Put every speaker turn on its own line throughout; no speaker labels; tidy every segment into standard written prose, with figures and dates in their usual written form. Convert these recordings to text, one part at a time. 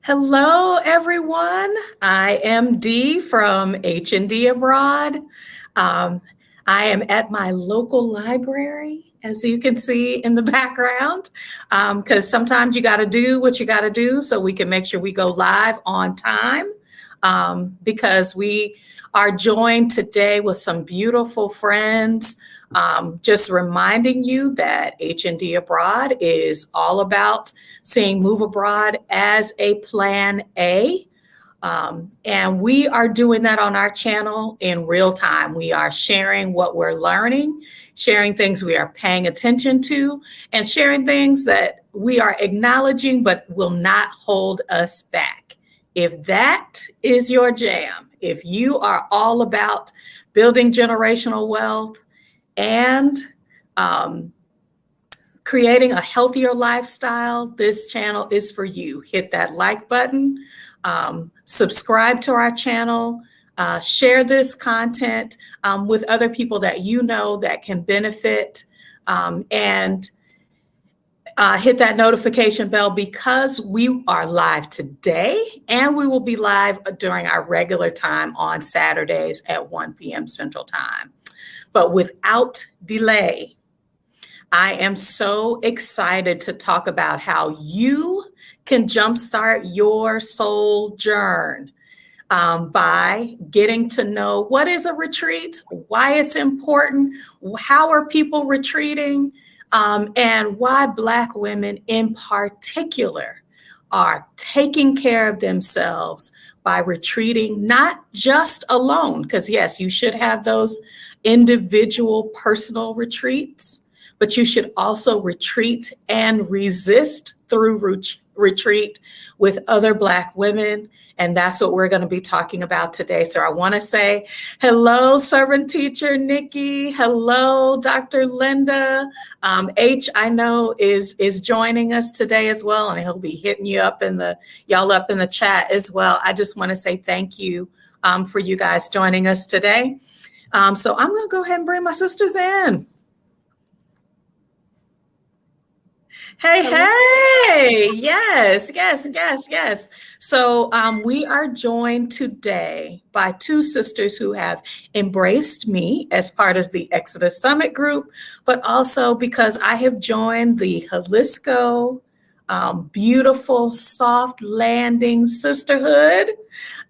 Hello, everyone. I am Dee from H&D Abroad. Um, I am at my local library, as you can see in the background, because sometimes you got to do what you got to do so we can make sure we go live on time. Because we are joined today with some beautiful friends. Just reminding you that H&D Abroad is all about seeing Move Abroad as a plan A. And we are doing that on our channel in real time. We are sharing what we're learning, sharing things we are paying attention to, and sharing things that we are acknowledging but will not hold us back. If that is your jam, if you are all about building generational wealth and creating a healthier lifestyle, this channel is for you. Hit that like button, subscribe to our channel, share this content with other people that you know that can benefit, and hit that notification bell because we are live today and we will be live during our regular time on Saturdays at 1 p.m. Central Time. But without delay, I am so excited to talk about how you can jumpstart your sojourn by getting to know what is a retreat, why it's important, how are people retreating, and why Black women in particular are taking care of themselves by retreating, not just alone, because yes, you should have those individual personal retreats, but you should also retreat and resist through retreat with other Black women. And that's what we're going to be talking about today. So I want to say hello, servant teacher Nikki. Hello, Dr. Linda. H, I know, is joining us today as well. And he'll be hitting you up y'all up in the chat as well. I just want to say thank you for you guys joining us today. So I'm going to go ahead and bring my sisters in. Hey, yes. So we are joined today by two sisters who have embraced me as part of the Exodus Summit group, but also because I have joined the Jalisco beautiful soft landing sisterhood,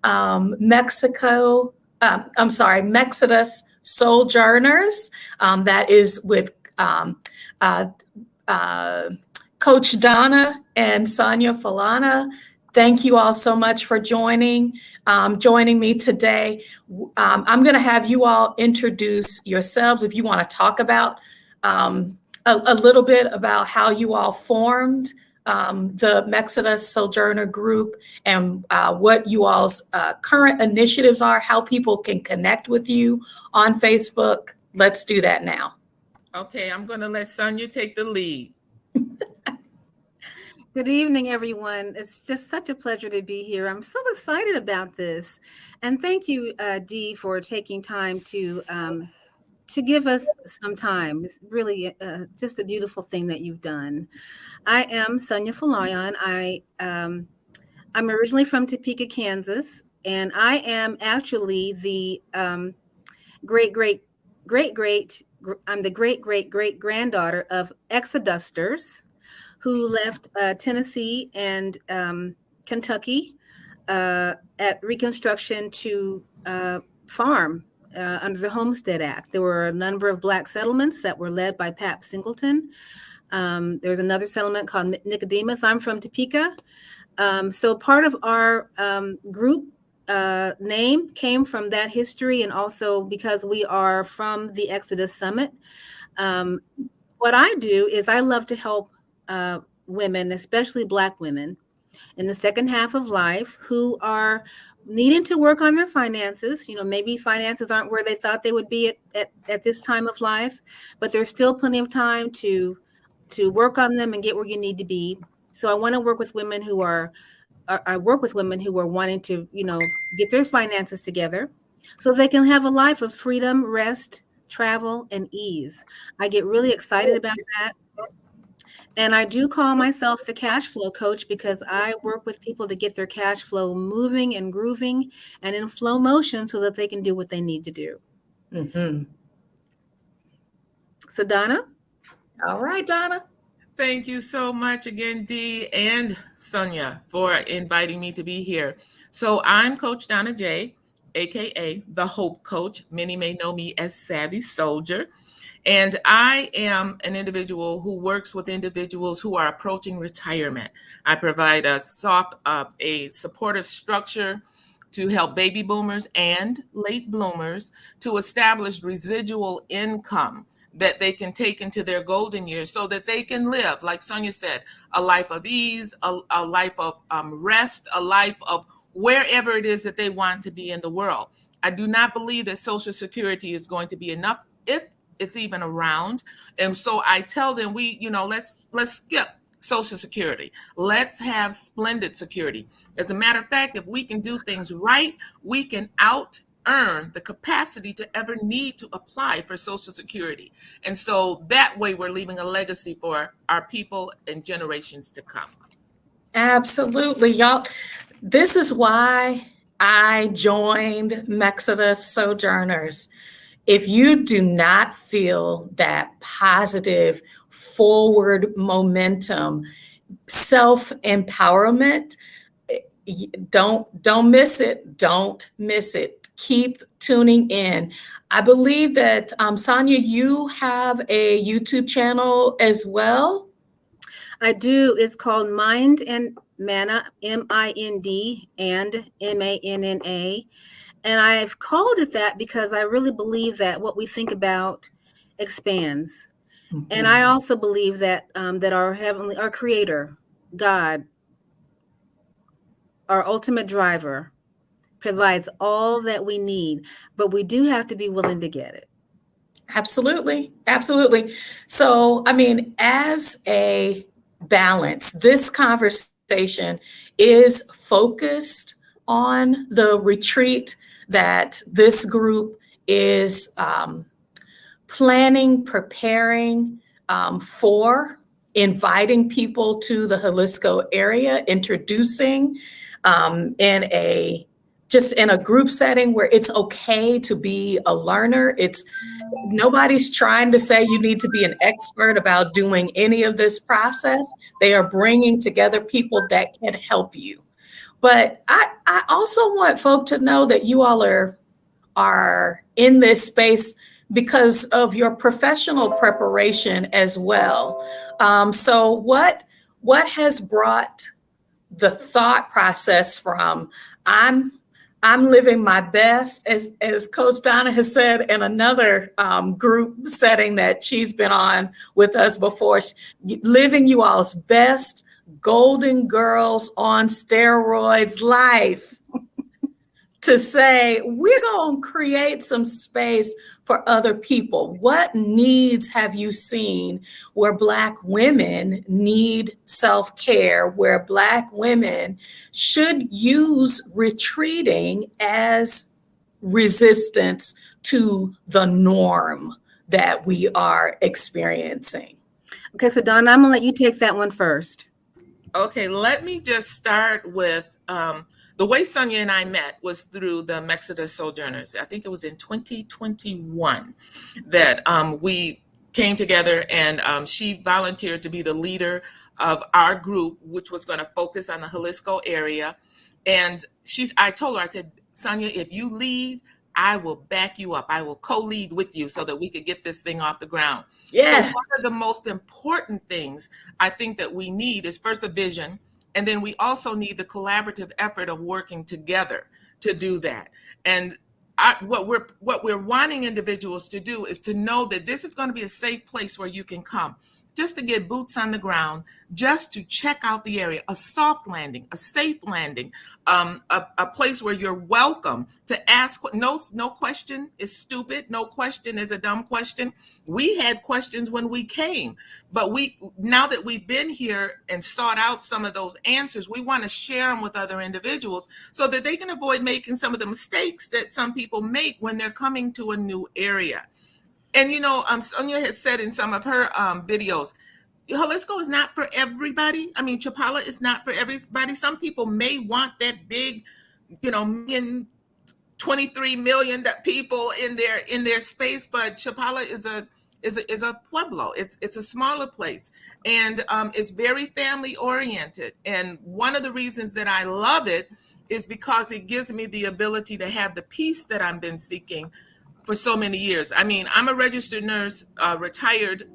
MEXodus Sojourners. That is with Coach Donna and Sonia Falana. Thank you all so much for joining me today. I'm going to have you all introduce yourselves if you want to talk about a little bit about how you all formed the MEXodus Sojourner group and what you all's current initiatives are, how people can connect with you on Facebook. Let's do that now.
Okay, I'm going to let Sonia take the lead.
Good evening, everyone. It's just such a pleasure to be here. I'm so excited about this. And thank you, Dee, for taking time to give us some time. It's really just a beautiful thing that you've done. I am Sonia Falayan. I'm originally from Topeka, Kansas, and I am actually the great granddaughter of Exodusters, who left Tennessee and Kentucky at Reconstruction to farm under the Homestead Act. There were a number of Black settlements that were led by Pap Singleton. There was another settlement called Nicodemus. I'm from Topeka. So part of our group name came from that history, and also because we are from the Exodus Summit. What I do is I love to help women, especially Black women, in the second half of life who are needing to work on their finances. You know, maybe finances aren't where they thought they would be at this time of life, but there's still plenty of time to work on them and get where you need to be. So I want to work with women who are wanting to, get their finances together so they can have a life of freedom, rest, travel, and ease. I get really excited about that. And I do call myself the cash flow coach because I work with people to get their cash flow moving and grooving and in flow motion so that they can do what they need to do.
Mm-hmm.
So, Donna?
All right, Donna.
Thank you so much again, Dee and Sonia, for inviting me to be here. So I'm Coach Donna J, aka the Hope Coach. Many may know me as Savvy Soldier. And I am an individual who works with individuals who are approaching retirement. I provide a supportive structure to help baby boomers and late bloomers to establish residual income that they can take into their golden years so that they can live, like Sonia said, a life of ease, a life of rest, a life of wherever it is that they want to be in the world. I do not believe that Social Security is going to be enough if it's even around. And so I tell them, let's skip Social Security. Let's have splendid security. As a matter of fact, if we can do things right, we can out earn the capacity to ever need to apply for Social Security. And so that way we're leaving a legacy for our people and generations to come.
Absolutely, y'all. This is why I joined MEXodus Sojourners. If you do not feel that positive forward momentum, self-empowerment, don't miss it. Don't miss it. Keep tuning in. I believe that Sonia, you have a YouTube channel as well.
I do. It's called Mind and Manna, MIND and MANNA. And I've called it that because I really believe that what we think about expands.
Mm-hmm.
And I also believe that that our Creator, God, our ultimate driver, provides all that we need, but we do have to be willing to get it.
Absolutely. Absolutely. So, I mean, as a balance, this conversation is focused on the retreat that this group is planning, preparing for, inviting people to the Jalisco area, introducing in a group setting where it's okay to be a learner. Nobody's trying to say you need to be an expert about doing any of this process. They are bringing together people that can help you. But I also want folk to know that you all are in this space because of your professional preparation as well. So what has brought the thought process from I'm living my best, as Coach Donna has said in another group setting that she's been on with us before, living you all's best Golden Girls on steroids life, to say we're going to create some space for other people. What needs have you seen where Black women need self-care, where Black women should use retreating as resistance to the norm that we are experiencing?
Okay, so Donna, I'm gonna let you take that one first.
Okay, let me just start with the way Sonia and I met was through the MEXodus Sojourners. I think it was in 2021 that we came together, and she volunteered to be the leader of our group, which was going to focus on the Jalisco area. And I told her, I said, Sonia, if you lead, I will back you up. I will co-lead with you so that we could get this thing off the ground.
Yes.
So one of the most important things I think that we need is first a vision. And then we also need the collaborative effort of working together to do that. And what we're wanting individuals to do is to know that this is going to be a safe place where you can come, just to get boots on the ground, just to check out the area, a soft landing, a safe landing, a place where you're welcome to ask. No question is stupid. No question is a dumb question. We had questions when we came, but now that we've been here and sought out some of those answers, we want to share them with other individuals so that they can avoid making some of the mistakes that some people make when they're coming to a new area. And Sonia has said in some of her videos, Jalisco is not for everybody. I mean, Chapala is not for everybody. Some people may want that big, million, 23 million people in their space, but Chapala is a pueblo. It's a smaller place, and it's very family oriented. And one of the reasons that I love it is because it gives me the ability to have the peace that I've been seeking for so many years. I mean, I'm a registered nurse, retired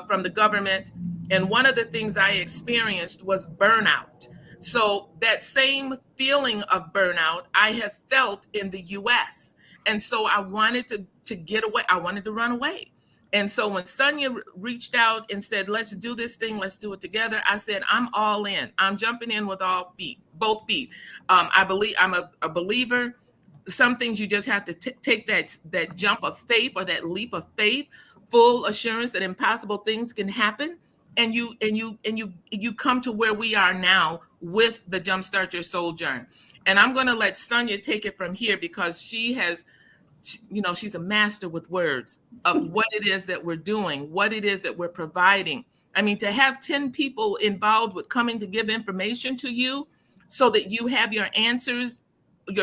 from the government, and one of the things I experienced was burnout. So that same feeling of burnout I have felt in the US. And so I wanted to get away. I wanted to run away. And so when Sonia reached out and said, let's do this thing, let's do it together, I said, I'm all in. I'm jumping in with both feet. I believe I'm a believer. Some things you just have to take that jump of faith, or that leap of faith, full assurance that impossible things can happen. And you come to where we are now with the Jumpstart Your Sojourn. And I'm going to let Sonia take it from here, because she's a master with words of what it is that we're doing, what it is that we're providing. I mean, to have 10 people involved with coming to give information to you so that you have your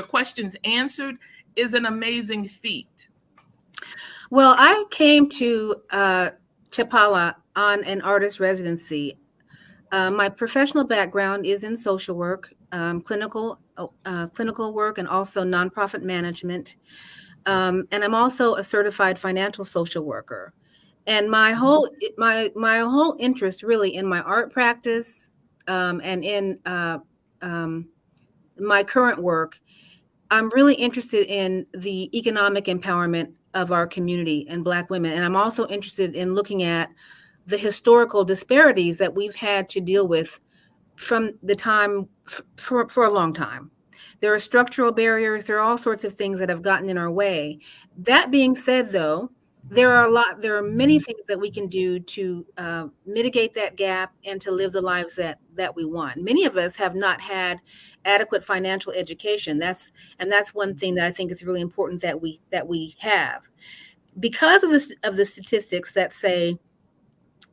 questions answered is an amazing feat.
Well, I came to Chapala on an artist residency. My professional background is in social work, clinical work, and also nonprofit management. And I'm also a certified financial social worker. And my whole interest really in my art practice, and in my current work, I'm really interested in the economic empowerment of our community and Black women. And I'm also interested in looking at the historical disparities that we've had to deal with from the time for a long time. There are structural barriers. There are all sorts of things that have gotten in our way. That being said, though, there are many things that we can do to mitigate that gap and to live the lives that we want. Many of us have not had adequate financial education. That's one thing that I think is really important that we have, because of the statistics that say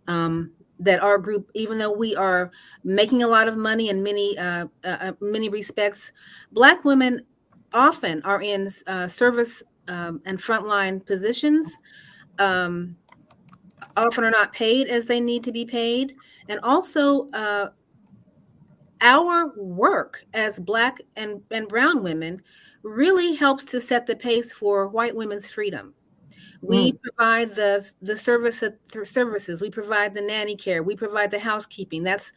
that our group, even though we are making a lot of money in many respects, Black women often are in service and frontline positions, often are not paid as they need to be paid. And also our work as Black and brown women really helps to set the pace for white women's freedom. We provide the services. We provide the nanny care. We provide the housekeeping. That's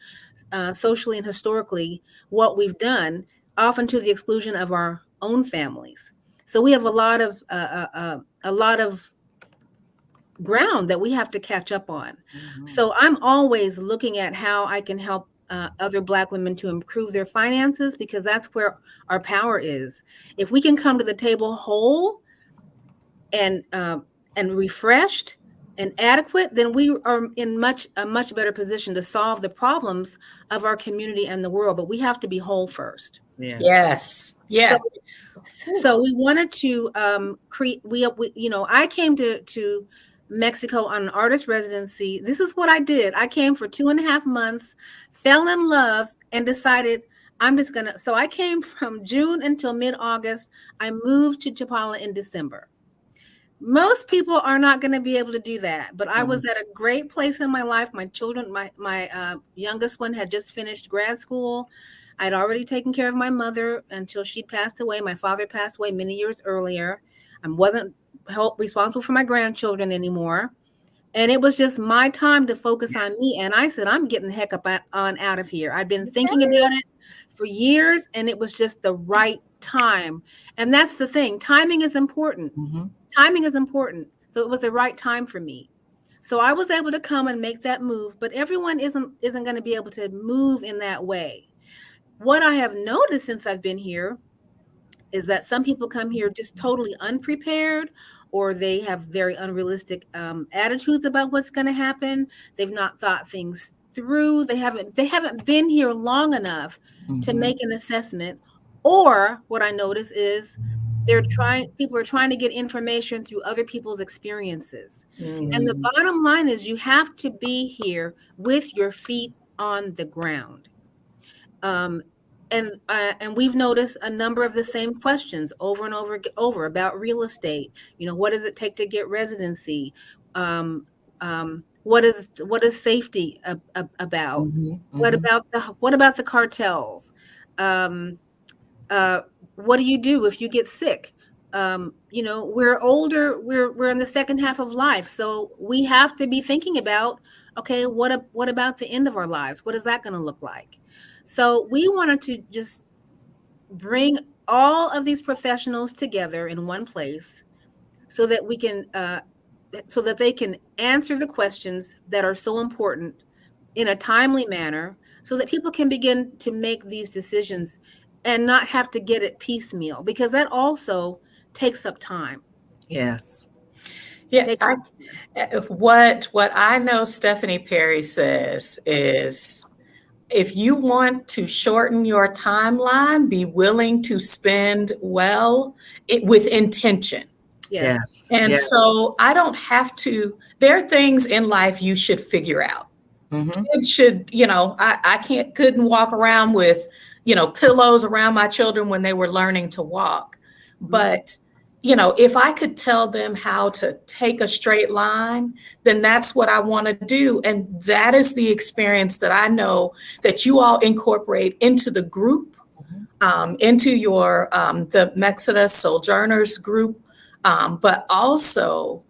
socially and historically what we've done, often to the exclusion of our own families. So we have a lot of ground that we have to catch up on. So I'm always looking at how I can help other Black women to improve their finances, because that's where our power is. If we can come to the table whole and refreshed and adequate, then we are in a much better position to solve the problems of our community and the world. But we have to be whole first.
Yes.
So we wanted to create. I came to Mexico on an artist residency. This is what I did. I came for 2.5 months, fell in love, and decided I'm just gonna. So I came from June until mid-August. I moved to Chapala in December. Most people are not going to be able to do that, but I was at a great place in my life. My children, my youngest one had just finished grad school. I'd already taken care of my mother until she passed away. My father passed away many years earlier. I wasn't responsible for my grandchildren anymore. And it was just my time to focus on me. And I said, I'm getting the heck up on out of here. I'd been thinking about it for years, and it was just the right time. And that's the thing. Timing is important. Timing is important. So it was the right time for me. So I was able to come and make that move, but everyone isn't going to be able to move in that way. What I have noticed since I've been here is that some people come here just totally unprepared, or they have very unrealistic attitudes about what's going to happen. They've not thought things through. They haven't been here long enough to make an assessment. Or what I notice is People are trying to get information through other people's experiences. And the
Mm.
bottom line is you have to be here with your feet on the ground. Um, and we've noticed a number of the same questions over and over about real estate. What does it take to get residency? What is safety about? What about the cartels? Um, uh, what do you do if you get sick? We're older. We're in the second half of life, so we have to be thinking about, okay, what about the end of our lives? What is that going to look like? So we wanted to just bring all of these professionals together in one place so that we can so that they can answer the questions that are so important in a timely manner, so that people can begin to make these decisions and not have to get it piecemeal, because that also takes up time.
Yes.
Yeah. What I know Stephanie Perry says is, if you want to shorten your timeline, be willing to spend with intention.
Yes.
And so I don't have to, there are things in life you should figure out. It should, I couldn't walk around with, pillows around my children when they were learning to walk. But, if I could tell them how to take a straight line, then that's what I want to do. And that is the experience that I know that you all incorporate into the group, into your, the MEXodus Sojourners group, but also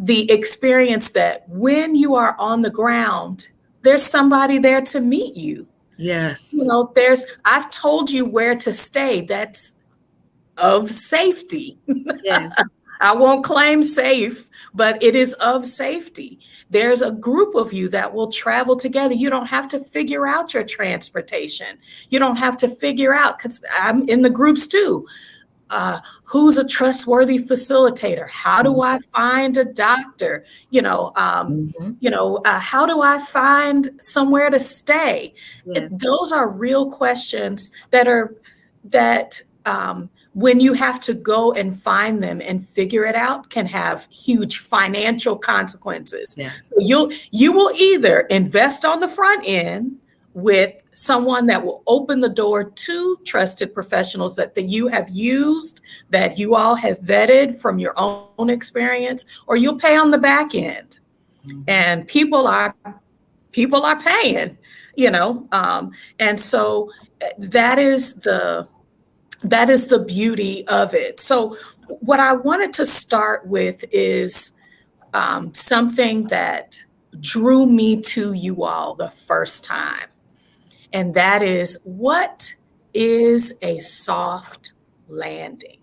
the experience that when you are on the ground, there's somebody there to meet you.
Yes.
I've told you where to stay. That's of safety.
Yes.
I won't claim safe, but it is of safety. There's a group of you that will travel together. You don't have to figure out your transportation. You don't have to figure out, because I'm in the groups too. Who's a trustworthy facilitator? How do I find a doctor? How do I find somewhere to stay?
Yes.
Those are real questions that when you have to go and find them and figure it out, can have huge financial consequences.
Yes.
So you will either invest on the front end with someone that will open the door to trusted professionals that you have used, that you all have vetted from your own experience, or you'll pay on the back end. And people are paying, and so that is the beauty of it. So what I wanted to start with is something that drew me to you all the first time. And that is, what is a soft landing?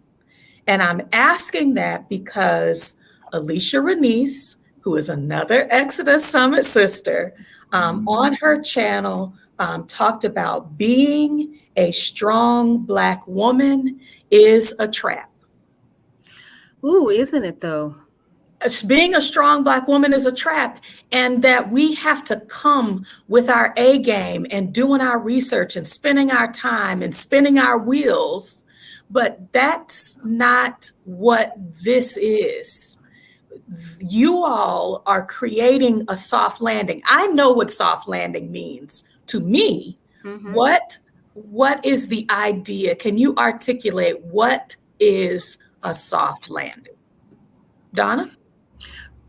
And I'm asking that because Alicia Renice, who is another Exodus Summit sister, on her channel talked about being a strong Black woman is a trap.
Ooh, isn't it though?
Being a strong Black woman is a trap, and that we have to come with our A game and doing our research and spending our time and spinning our wheels. But that's not what this is. You all are creating a soft landing. I know what soft landing means to me. What is the idea? Can you articulate what is a soft landing? Donna?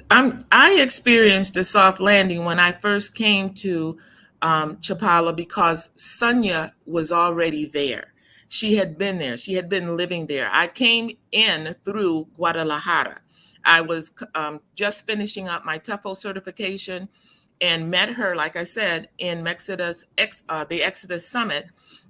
I experienced a soft landing when I first came to Chapala, because Sonia was already there. She had been there. She had been living there. I came in through Guadalajara. I was just finishing up my TEFL certification and met her, like I said, in the Exodus Summit.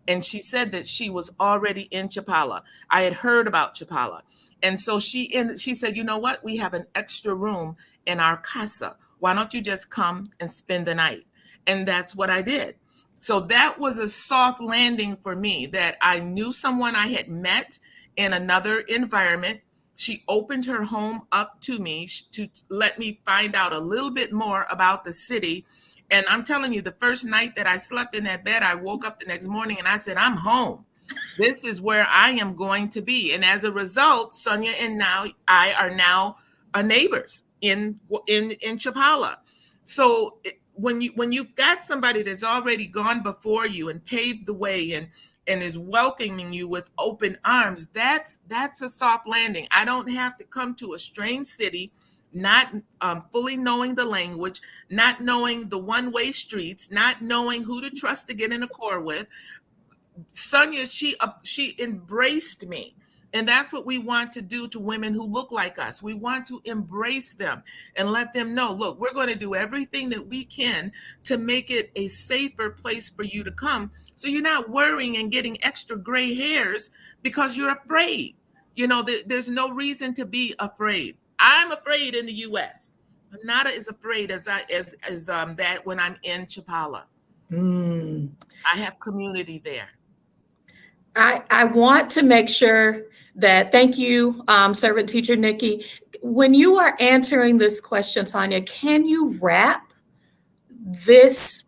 And she said that she was already in Chapala. I had heard about Chapala. And so she said, you know what? We have an extra room in our casa. Why don't you just come and spend the night? And that's what I did. So that was a soft landing for me, that I knew someone I had met in another environment. She opened her home up to me to let me find out a little bit more about the city. And I'm telling you, the first night that I slept in that bed, I woke up the next morning and I said, I'm home. This is where I am going to be. And as a result, Sonia and I are now neighbors in Chapala. So when you've got somebody that's already gone before you and paved the way and is welcoming you with open arms, that's a soft landing. I don't have to come to a strange city, not fully knowing the language, not knowing the one-way streets, not knowing who to trust to get in a car with. Sonia, she embraced me. And that's what we want to do to women who look like us. We want to embrace them and let them know, look, we're going to do everything that we can to make it a safer place for you to come. So you're not worrying and getting extra gray hairs because you're afraid. There's no reason to be afraid. I'm afraid in the US. I'm not as afraid as that when I'm in Chapala. I have community there.
I want to make sure that, thank you, Servant Teacher Nikki. When you are answering this question, Sonia, can you wrap this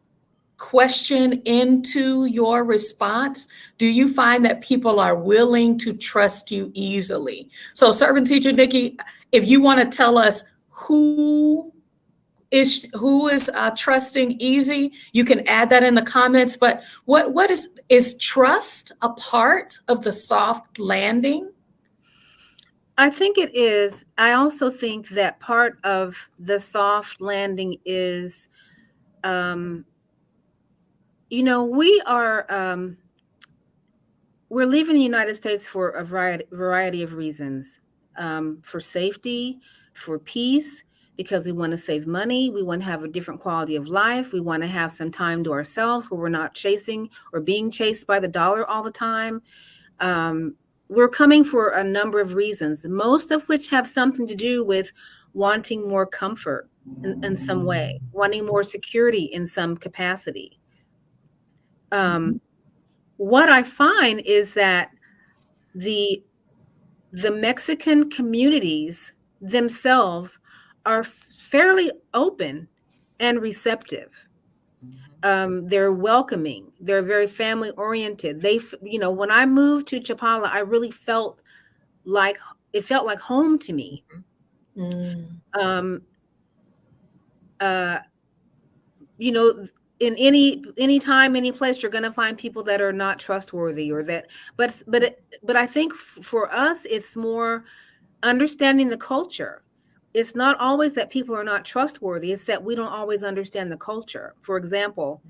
question into your response? Do you find that people are willing to trust you easily? So, Servant Teacher Nikki, if you want to tell us who is trusting easy, you can add that in the comments. But what is trust a part of the soft landing?
I think it is. I also think that part of the soft landing is, we're leaving the United States for a variety of reasons, for safety, for peace, because we want to save money. We want to have a different quality of life. We want to have some time to ourselves where we're not chasing or being chased by the dollar all the time. We're coming for a number of reasons, most of which have something to do with wanting more comfort in some way, wanting more security in some capacity. What I find is that the Mexican communities themselves are fairly open and receptive. They're welcoming. They're very family oriented. When I moved to Chapala, I really felt like home to me. In any time, any place, you're going to find people that are not trustworthy but I think for us, it's more understanding the culture. It's not always that people are not trustworthy. It's that we don't always understand the culture. For example,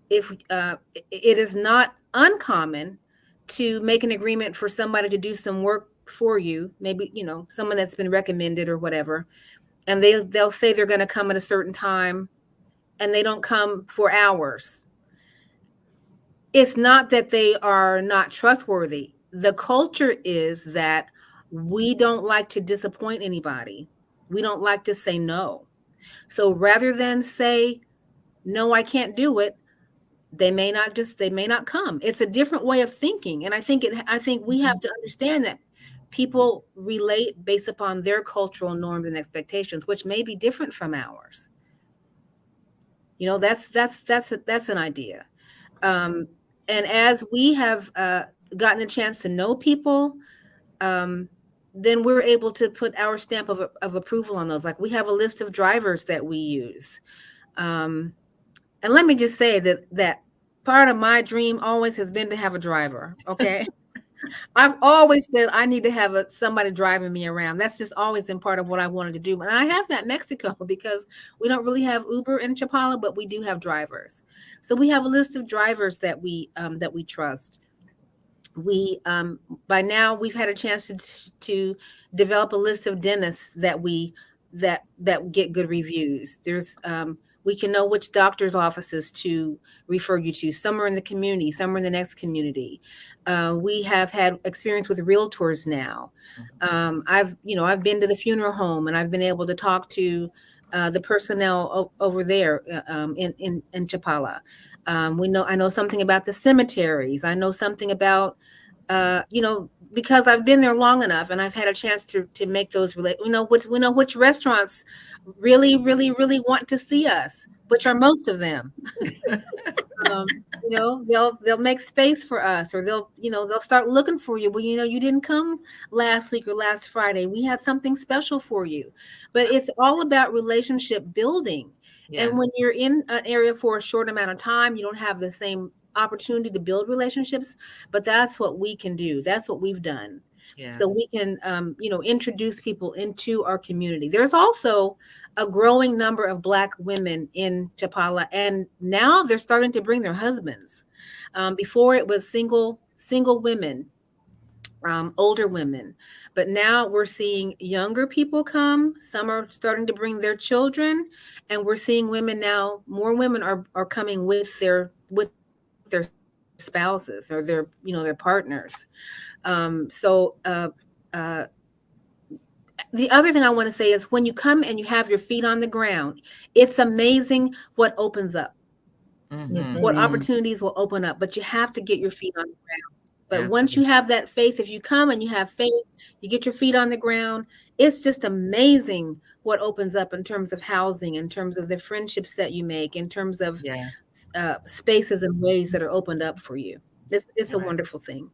if it is not uncommon to make an agreement for somebody to do some work for you, maybe, someone that's been recommended or whatever, and they'll say they're going to come at a certain time, and they don't come for hours. It's not that they are not trustworthy. The culture is that we don't like to disappoint anybody. We don't like to say no. So rather than say, no, I can't do it, they may not come. It's a different way of thinking. And I think we have to understand that people relate based upon their cultural norms and expectations, which may be different from ours. That's an idea. And as we have gotten a chance to know people, then we're able to put our stamp of approval on those. Like, we have a list of drivers that we use. And let me just say that part of my dream always has been to have a driver. Okay. I've always said I need to have somebody driving me around. That's just always been part of what I wanted to do. And I have that in Mexico because we don't really have Uber in Chapala, but we do have drivers. So we have a list of drivers that we trust. We by now we've had a chance to develop a list of dentists that get good reviews. We can know which doctor's offices to refer you to. Some are in the community, some are in the next community. We have had experience with realtors now. I've been to the funeral home, and I've been able to talk to the personnel over there in Chapala. I know something about the cemeteries. I know something about because I've been there long enough, and I've had a chance to make those relate. We know which restaurants really, really, really want to see us, which are most of them. They'll make space for us, or they'll start looking for you. Well, you didn't come last week or last Friday. We had something special for you. But it's all about relationship building.
Yes.
And when you're in an area for a short amount of time, you don't have the same opportunity to build relationships, but that's what we can do. That's what we've done.
Yes.
So we can, introduce people into our community. There's also a growing number of Black women in Chapala, and now they're starting to bring their husbands. Before it was single women, older women, but now we're seeing younger people come. Some are starting to bring their children, and we're seeing women now. More women are coming with their spouses or their partners. The other thing I want to say is, when you come and you have your feet on the ground, it's amazing what opens up, what opportunities will open up, but you have to get your feet on the ground. But once you have that faith, if you come and you have faith, you get your feet on the ground, it's just amazing what opens up in terms of housing, in terms of the friendships that you make, in terms of spaces and ways that are opened up for you. It's a wonderful thing.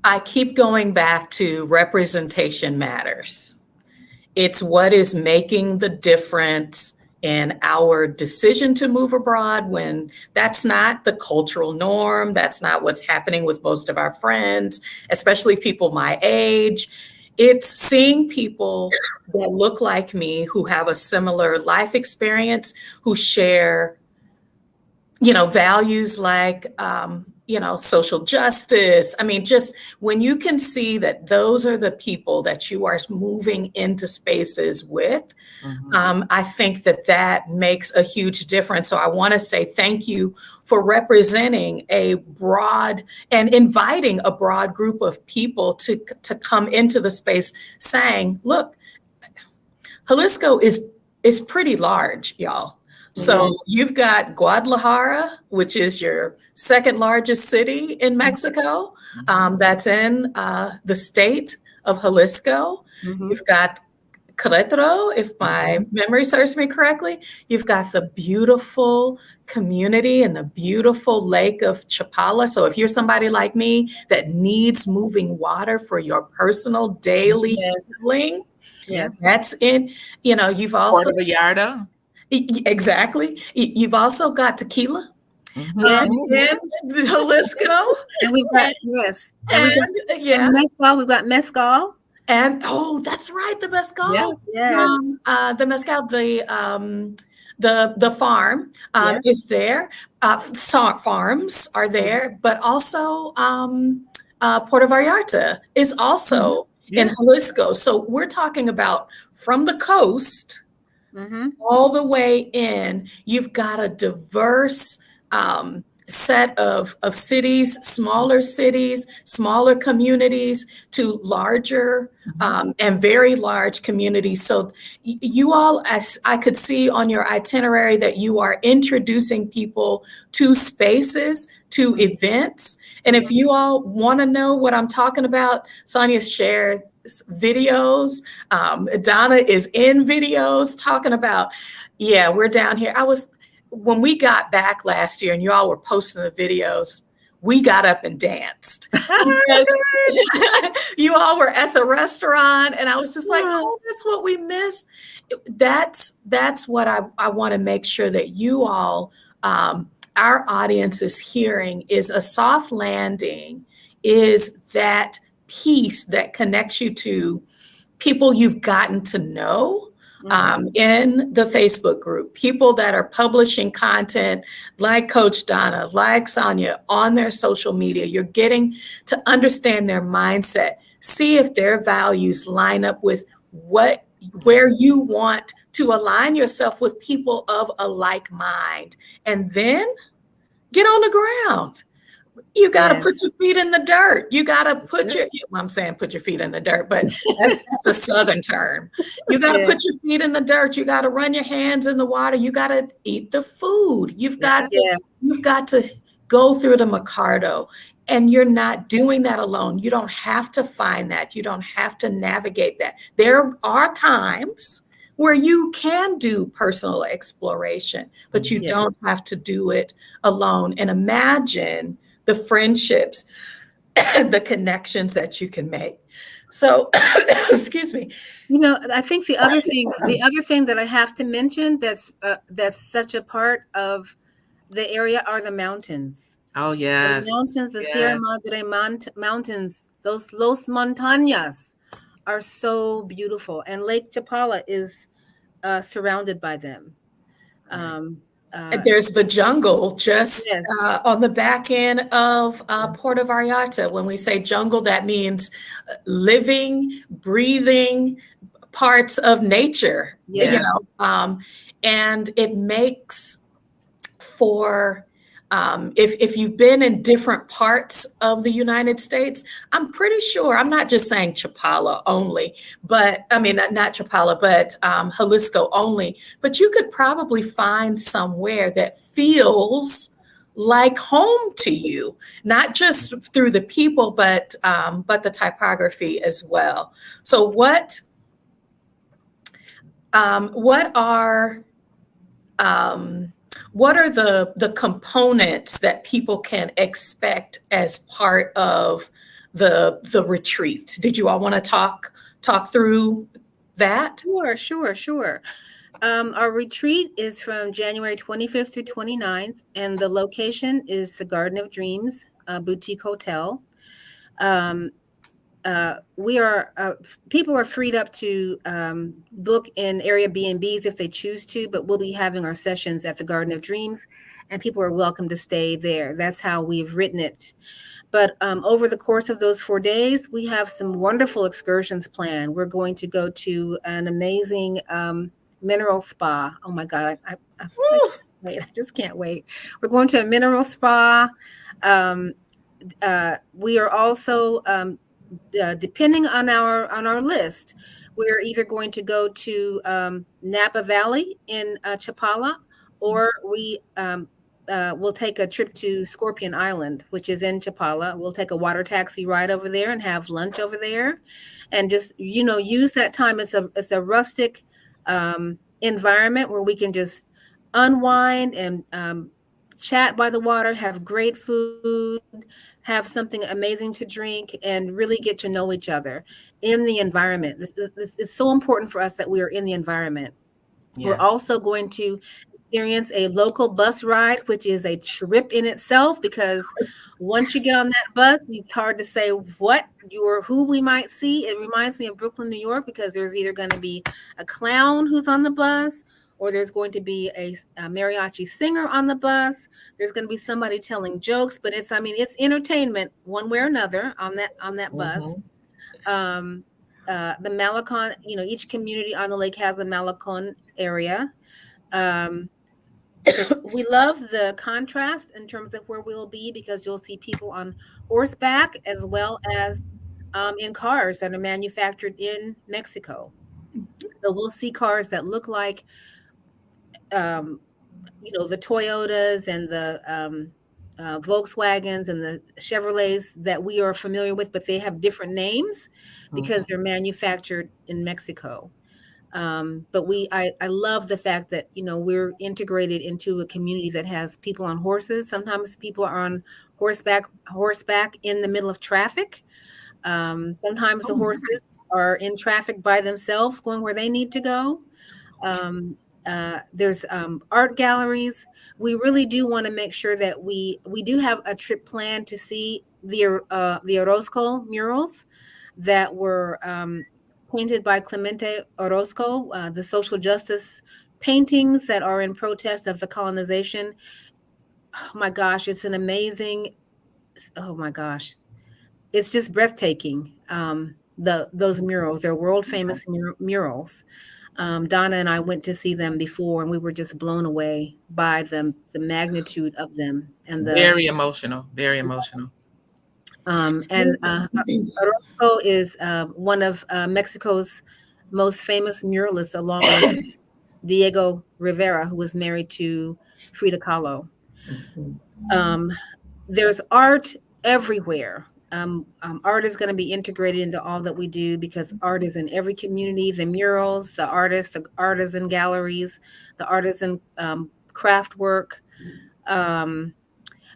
I keep going back to representation matters. It's what is making the difference in our decision to move abroad when that's not the cultural norm. That's not what's happening with most of our friends, especially people my age. It's seeing people that look like me, who have a similar life experience, who share, values like, social justice. I mean, just when you can see that those are the people that you are moving into spaces with, I think that makes a huge difference. So I want to say thank you for representing a broad and inviting a broad group of people to come into the space, saying, look, Jalisco is pretty large, y'all. So you've got Guadalajara, which is your second largest city in Mexico. That's in the state of Jalisco. You've got Querétaro, if my memory serves me correctly. You've got the beautiful community and the beautiful lake of Chapala. So if you're somebody like me that needs moving water for your personal daily healing, that's in, you've also...
Puerto Vallarta.
Exactly. You've also got tequila in Jalisco.
And we've got, and mezcal. We've got mezcal.
And that's right, the mezcal.
Yes.
The mezcal, the farm is there. Farms are there, but also Puerto Vallarta is also in Jalisco. So we're talking about from the coast all the way in. You've got a diverse set of cities, smaller communities to larger and very large communities. So you all, as I could see on your itinerary, that you are introducing people to spaces, to events. And if you all want to know what I'm talking about, Sonia shared videos. Donna is in videos talking about, we're down here. When we got back last year and you all were posting the videos, we got up and danced. You all were at the restaurant, and I was just like, that's what we miss. That's what I want to make sure that you all, our audience is hearing, is a soft landing, is that piece that connects you to people you've gotten to know in the Facebook group, people that are publishing content like Coach Donna, like Sonia on their social media. You're getting to understand their mindset, see if their values line up with where you want to align yourself with people of a like mind, and then get on the ground. You got to put your feet in the dirt. You got to put I'm saying put your feet in the dirt, but that's a Southern term. You got to put your feet in the dirt. You got to run your hands in the water. You got to eat the food. You've got to go through the Mercado, and you're not doing that alone. You don't have to find that. You don't have to navigate that. There are times where you can do personal exploration, but you
Yes.
don't have to do it alone. And imagine the friendships, the connections that you can make. So, excuse me.
I think the other thing that I have to mention that's such a part of the area are the mountains.
Oh,
The
yes.
mountains, the Sierra
Yes.
Madre Mountains, those Los Montañas are so beautiful, and Lake Chapala is surrounded by them. Um,
And there's the jungle just
yes,
on the back end of Puerto Vallarta. When we say jungle, that means living, breathing parts of nature,
yes,
and it makes for if you've been in different parts of the United States, I'm pretty sure, I'm not just saying Chapala only, but I mean, not Chapala, but Jalisco only, but you could probably find somewhere that feels like home to you, not just through the people, but the typography as well. So what are what are the components that people can expect as part of the retreat? Did you all want to talk through that?
sure. Our retreat is from January 25th through 29th, and the location is the Garden of Dreams Boutique Hotel. We are people are freed up to book in area B&Bs if they choose to, but we'll be having our sessions at the Garden of Dreams, and people are welcome to stay there. That's how we've written it. But over the course of those 4 days, we have some wonderful excursions planned. We're going to go to an amazing mineral spa. Oh my God, I wait! I just can't wait. We're going to a mineral spa. We are also depending on our list, we're either going to go to Napa Valley in Chapala, or we will take a trip to Scorpion Island, which is in Chapala. We'll take a water taxi ride over there and have lunch over there, and just use that time. It's a rustic environment where we can just unwind and chat by the water, have great food, have something amazing to drink, and really get to know each other in the environment. It's so important for us that we are in the environment.
Yes.
We're also going to experience a local bus ride, which is a trip in itself, because once you get on that bus, it's hard to say who we might see. It reminds me of Brooklyn, New York, because there's either going to be a clown who's on the bus, or there's going to be a mariachi singer on the bus. There's going to be somebody telling jokes, but it's entertainment one way or another on that bus. The Malecon, each community on the lake has a Malecon area. We love the contrast in terms of where we'll be, because you'll see people on horseback as well as in cars that are manufactured in Mexico. So we'll see cars that look like the Toyotas and the Volkswagens and the Chevrolets that we are familiar with, but they have different names because they're manufactured in Mexico. But I love the fact that, we're integrated into a community that has people on horses. Sometimes people are on horseback in the middle of traffic. Sometimes the horses are in traffic by themselves going where they need to go. There's art galleries. We really do want to make sure that we do have a trip planned to see the Orozco murals that were painted by Clemente Orozco, the social justice paintings that are in protest of the colonization. Oh my gosh, it's an amazing, oh my gosh, it's just breathtaking. Those murals, they're world famous murals. Donna and I went to see them before, and we were just blown away by the magnitude of them. And
very emotional.
And Orozco is one of Mexico's most famous muralists, along with Diego Rivera, who was married to Frida Kahlo. There's art everywhere. Art is going to be integrated into all that we do because art is in every community. The murals, the artists, the artisan galleries, the artisan craft work.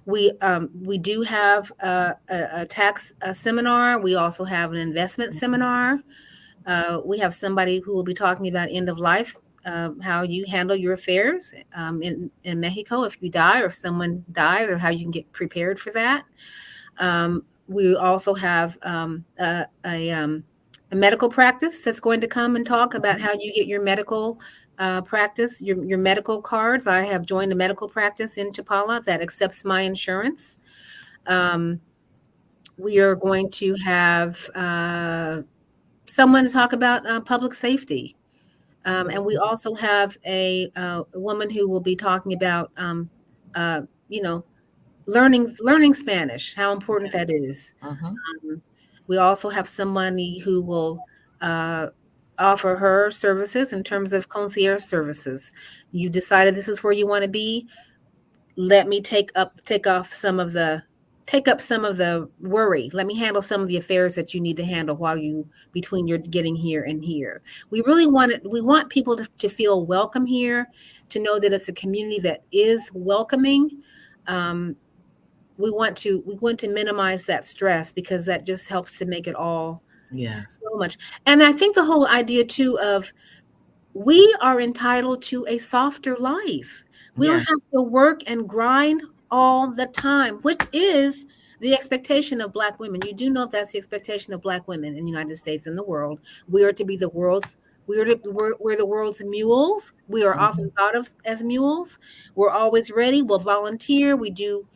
We do have a tax seminar. We also have an investment seminar. We have somebody who will be talking about end of life, how you handle your affairs in Mexico if you die or if someone dies, or how you can get prepared for that. We also have a medical practice that's going to come and talk about how you get your medical practice, your medical cards. I have joined a medical practice in Chapala that accepts my insurance. We are going to have someone talk about public safety. And we also have a woman who will be talking about, learning Spanish, how important that is. We also have somebody who will offer her services in terms of concierge services. You decided this is where you want to be. Let me take up some of the worry. Let me handle some of the affairs that you need to handle between your getting here and here. We want people to feel welcome here, to know that it's a community that is welcoming. We want to minimize that stress because that just helps to make it all so much. And I think the whole idea too of we are entitled to a softer life. We don't have to work and grind all the time, which is the expectation of Black women. You do know that's the expectation of Black women in the United States and the world. We are to be we're the world's mules. We are often thought of as mules. We're always ready. We'll volunteer. We do,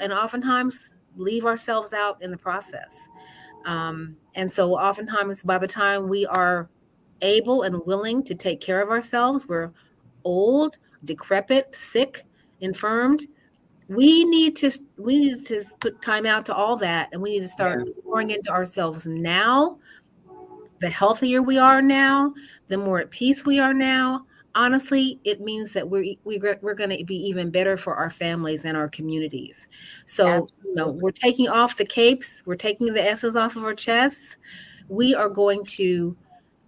and oftentimes leave ourselves out in the process. And so oftentimes by the time we are able and willing to take care of ourselves, we're old, decrepit, sick, infirmed. We need to put time out to all that, and we need to start pouring into ourselves now. The healthier we are now, the more at peace we are now. Honestly, it means that we're going to be even better for our families and our communities. So, we're taking off the capes, we're taking the S's off of our chests. We are going to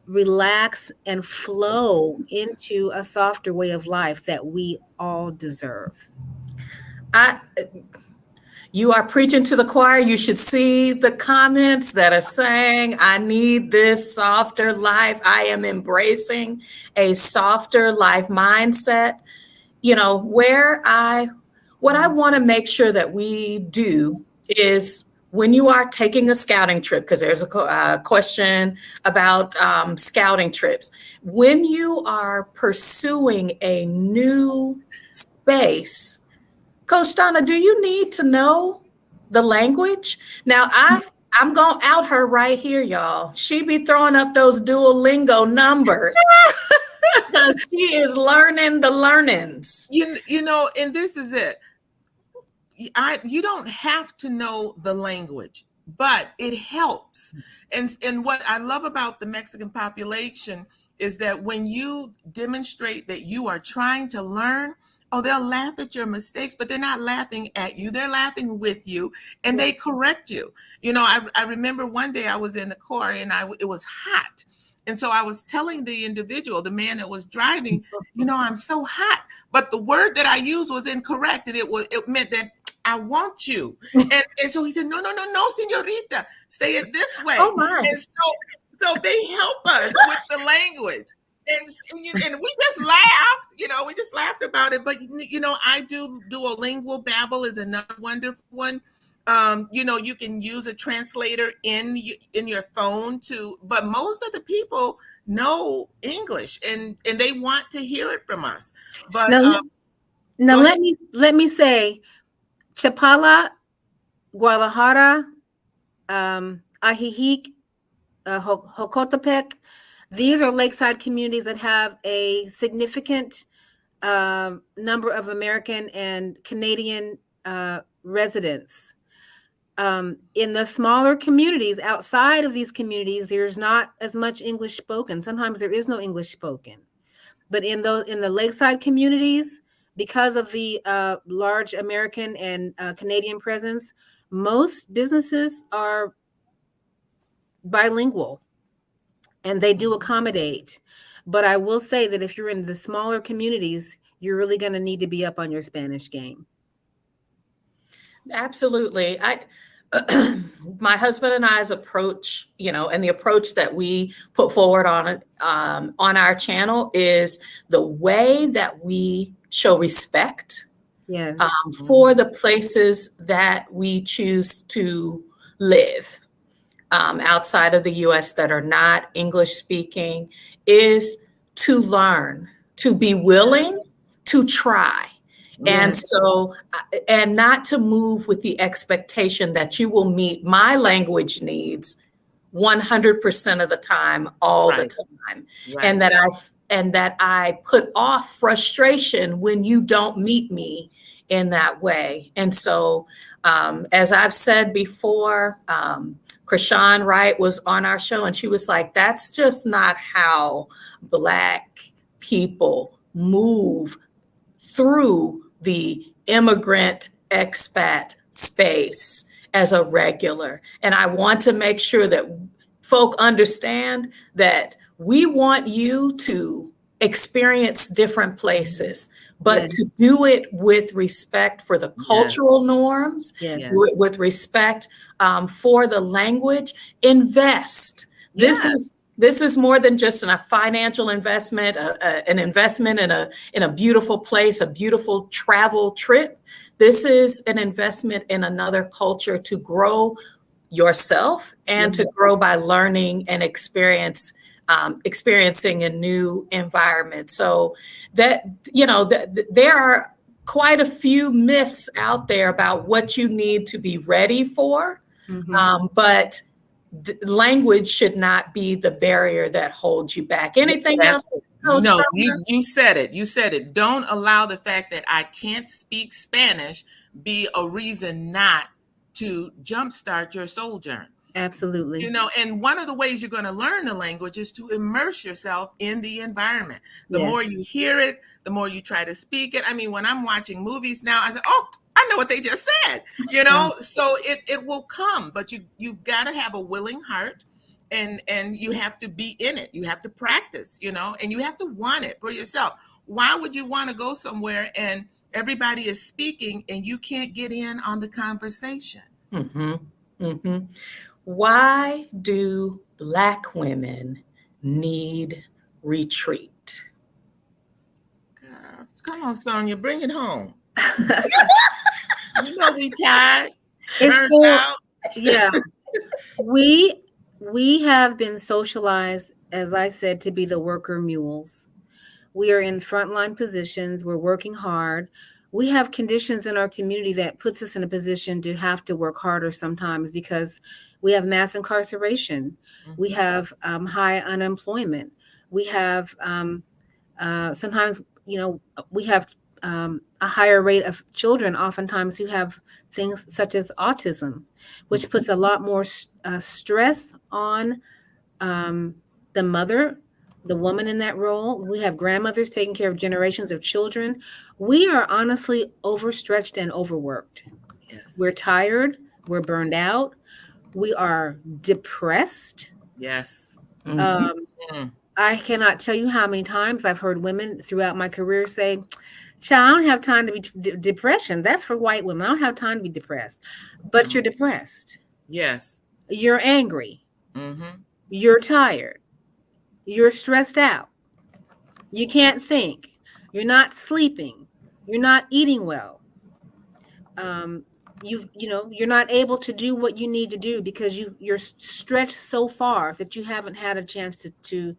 relax and flow into a softer way of life that we all deserve.
You are preaching to the choir. You should see the comments that are saying, I need this softer life. I am embracing a softer life mindset. What I want to make sure that we do is when you are taking a scouting trip, because there's a question about scouting trips, when you are pursuing a new space, Coach Donna, do you need to know the language? Now, I'm going to out her right here, y'all. She be throwing up those Duolingo numbers because she is learning the learnings.
And this is it. You don't have to know the language, but it helps. And what I love about the Mexican population is that when you demonstrate that you are trying to learn, they'll laugh at your mistakes, but they're not laughing at you. They're laughing with you, and they correct you. I remember one day I was in the car and it was hot. And so I was telling the individual, the man that was driving, I'm so hot, but the word that I used was incorrect. And it meant that I want you. And so he said, no, señorita, say it this way.
Oh my.
And so they help us with the language. And we just laughed, we just laughed about it. But, I do Duolingo. Babbel is another wonderful one. You can use a translator in your phone but most of the people know English and they want to hear it from us. But
now let me say, Chapala, Guadalajara, Ajijic, Jocotepec, these are lakeside communities that have a significant number of American and Canadian residents. In the smaller communities, outside of these communities, there's not as much English spoken. Sometimes there is no English spoken. But in the lakeside communities, because of the large American and Canadian presence, most businesses are bilingual and they do accommodate. But I will say that if you're in the smaller communities, you're really going to need to be up on your Spanish game.
Absolutely. My husband and I's approach, and the approach that we put forward on our channel is the way that we show respect
Yes.
for the places that we choose to live outside of the U.S. that are not English speaking, is to learn, to be willing to try. And
Yes.
so, and not to move with the expectation that you will meet my language needs 100% of the time, all the time.
Right.
And that I put off frustration when you don't meet me in that way. And so, as I've said before, Krishan Wright was on our show and she was like, that's just not how Black people move through the immigrant expat space as a regular. And I want to make sure that folk understand that we want you to experience different places, but to do it with respect for the cultural norms, with respect for the language. Invest. This is more than just a financial investment, an investment in a beautiful place, a beautiful travel trip. This is an investment in another culture to grow yourself and to grow by learning and experiencing a new environment. So that, there are quite a few myths out there about what you need to be ready for, but language should not be the barrier that holds you back. Anything else?
No, you said it. You said it. Don't allow the fact that I can't speak Spanish be a reason not to jumpstart your sojourn.
Absolutely.
And one of the ways you're going to learn the language is to immerse yourself in the environment. The more you hear it, the more you try to speak it. I mean, when I'm watching movies now, I say, oh, I know what they just said, so it will come, but you've got to have a willing heart and you have to be in it. You have to practice, and you have to want it for yourself. Why would you want to go somewhere and everybody is speaking and you can't get in on the conversation?
Why do Black women need retreat?
Come on, Sonia, bring it home. We tired, burnt out.
Yeah. We have been socialized, as I said, to be the worker mules. We are in frontline positions. We're working hard. We have conditions in our community that puts us in a position to have to work harder sometimes because we have mass incarceration. We have high unemployment. We have sometimes, we have a higher rate of children oftentimes who have things such as autism, which puts a lot more stress on the mother, the woman in that role. We have grandmothers taking care of generations of children. We are honestly overstretched and overworked. We're tired. We're burned out. We are depressed. I cannot tell you how many times I've heard women throughout my career say, child, I don't have time to be depression. That's for white women. I don't have time to be depressed. But you're depressed.
Yes.
You're angry. You're tired. You're stressed out. You can't think. You're not sleeping. You're not eating well. You're not able to do what you need to do because you're stretched so far that you haven't had a chance to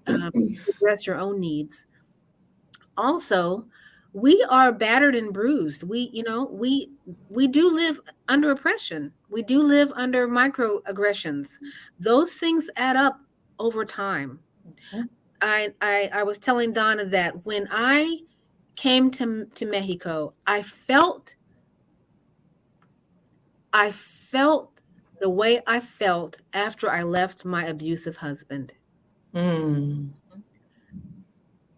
address your own needs. Also, we are battered and bruised. We do live under oppression. We do live under microaggressions. Those things add up over time. I was telling Donna that when I came to Mexico, I felt the way I felt after I left my abusive husband.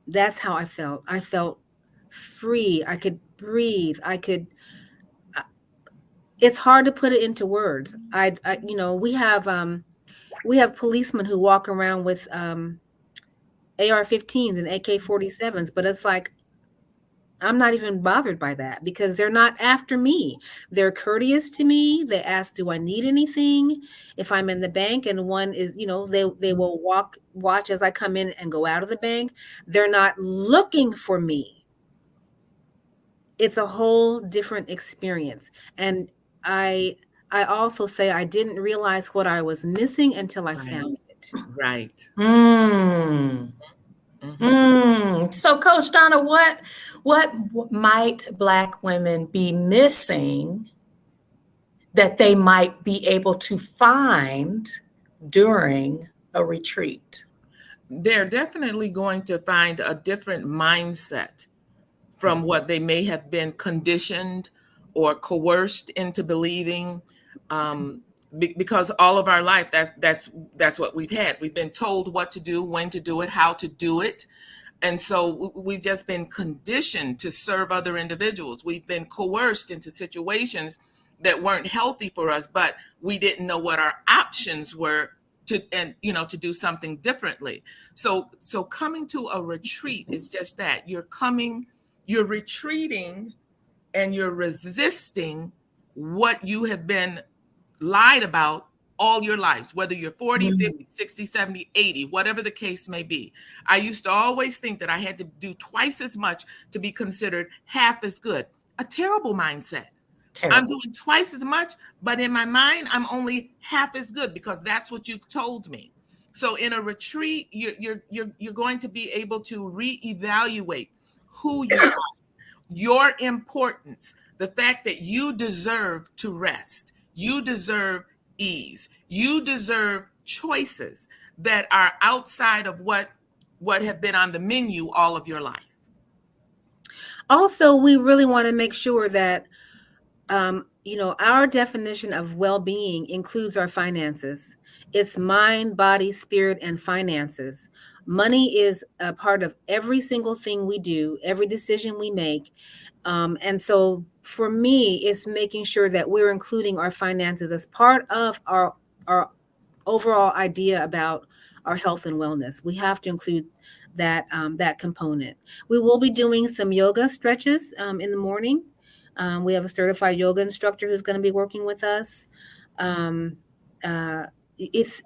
That's how I felt. I felt free. I could breathe. It's hard to put it into words. We have policemen who walk around with AR-15s and AK-47s, but it's like, I'm not even bothered by that because they're not after me. They're courteous to me. They ask, do I need anything? If I'm in the bank and one is, they will watch as I come in and go out of the bank. They're not looking for me. It's a whole different experience. And I also say I didn't realize what I was missing until I
Right.
found it.
Right.
So, Coach Donna, what might Black women be missing that they might be able to find during a retreat?
They're definitely going to find a different mindset from what they may have been conditioned or coerced into believing, because all of our life that's what we've had. We've been told what to do, when to do it, how to do it. And so we've just been conditioned to serve other individuals. We've been coerced into situations that weren't healthy for us, but we didn't know what our options were to do something differently. So coming to a retreat is just that. You're retreating and you're resisting what you have been lied about all your lives, whether you're 40, 50, 60, 70, 80, whatever the case may be. I used to always think that I had to do twice as much to be considered half as good. A terrible mindset.
Terrible.
I'm doing twice as much, but in my mind, I'm only half as good because that's what you've told me. So in a retreat, you're going to be able to reevaluate who you are, your importance, the fact that you deserve to rest, you deserve ease, you deserve choices that are outside of what have been on the menu all of your life.
Also, we really want to make sure that our definition of well-being includes our finances. It's mind, body, spirit, and finances. Money is a part of every single thing we do, every decision we make. And so for me, it's making sure that we're including our finances as part of our overall idea about our health and wellness. We have to include that component. We will be doing some yoga stretches in the morning. We have a certified yoga instructor who's going to be working with us. It's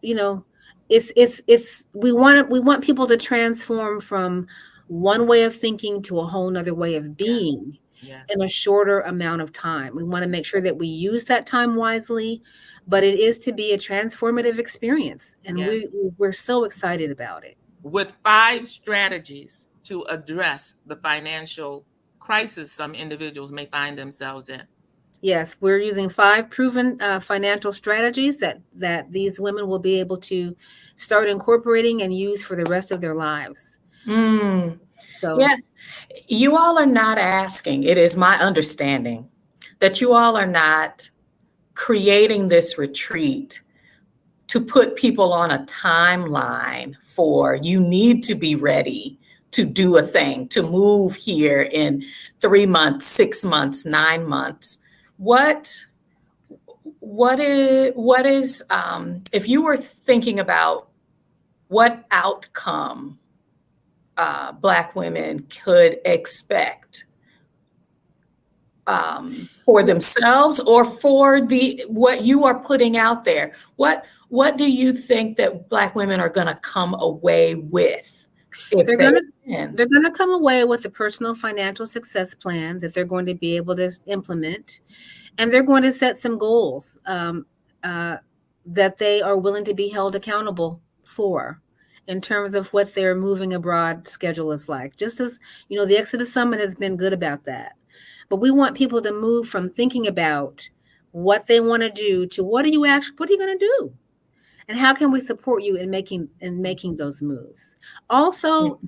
we want people to transform from one way of thinking to a whole nother way of being.
Yes.
In a shorter amount of time. We want to make sure that we use that time wisely, but it is to be a transformative experience, and
Yes.
we're so excited about it.
With 5 strategies to address the financial crisis some individuals may find themselves in.
Yes, we're using 5 proven financial strategies that these women will be able to start incorporating and use for the rest of their lives. So
yeah, you all are not asking. It is my understanding that you all are not creating this retreat to put people on a timeline for you need to be ready to do a thing, to move here in 3 months, 6 months, 9 months. What is if you were thinking about what outcome Black women could expect for themselves or for what you are putting out there, what do you think that Black women are going to come away with?
they're going to come away with a personal financial success plan that they're going to be able to implement, and they're going to set some goals that they are willing to be held accountable for in terms of what their moving abroad schedule is like. Just as, the Exodus Summit has been good about that. But we want people to move from thinking about what they want to do to what are you going to do? And how can we support you in making those moves? Also,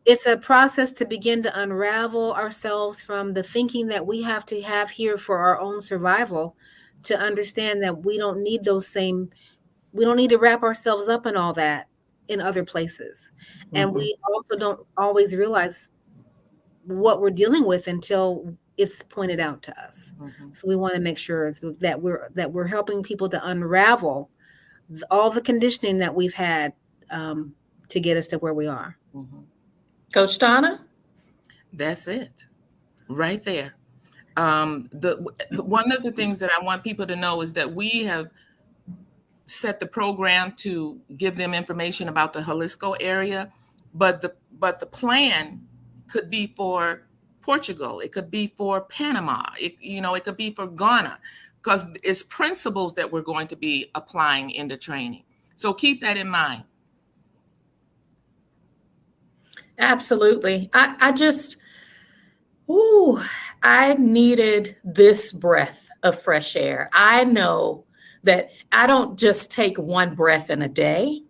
it's a process to begin to unravel ourselves from the thinking that we have to have here for our own survival, to understand that we don't need to wrap ourselves up in all that in other places. And we also don't always realize what we're dealing with until it's pointed out to us.
Mhm.
So we want to make sure that we're helping people to unravel all the conditioning that we've had to get us to where we are.
Mhm.
Coach Donna?
That's it, right there. One of the things that I want people to know is that we have set the program to give them information about the Jalisco area, but the plan could be for Portugal, it could be for Panama, it could be for Ghana, because it's principles that we're going to be applying in the training. So keep that in mind.
Absolutely. I needed this breath of fresh air. I know that I don't just take one breath in a day.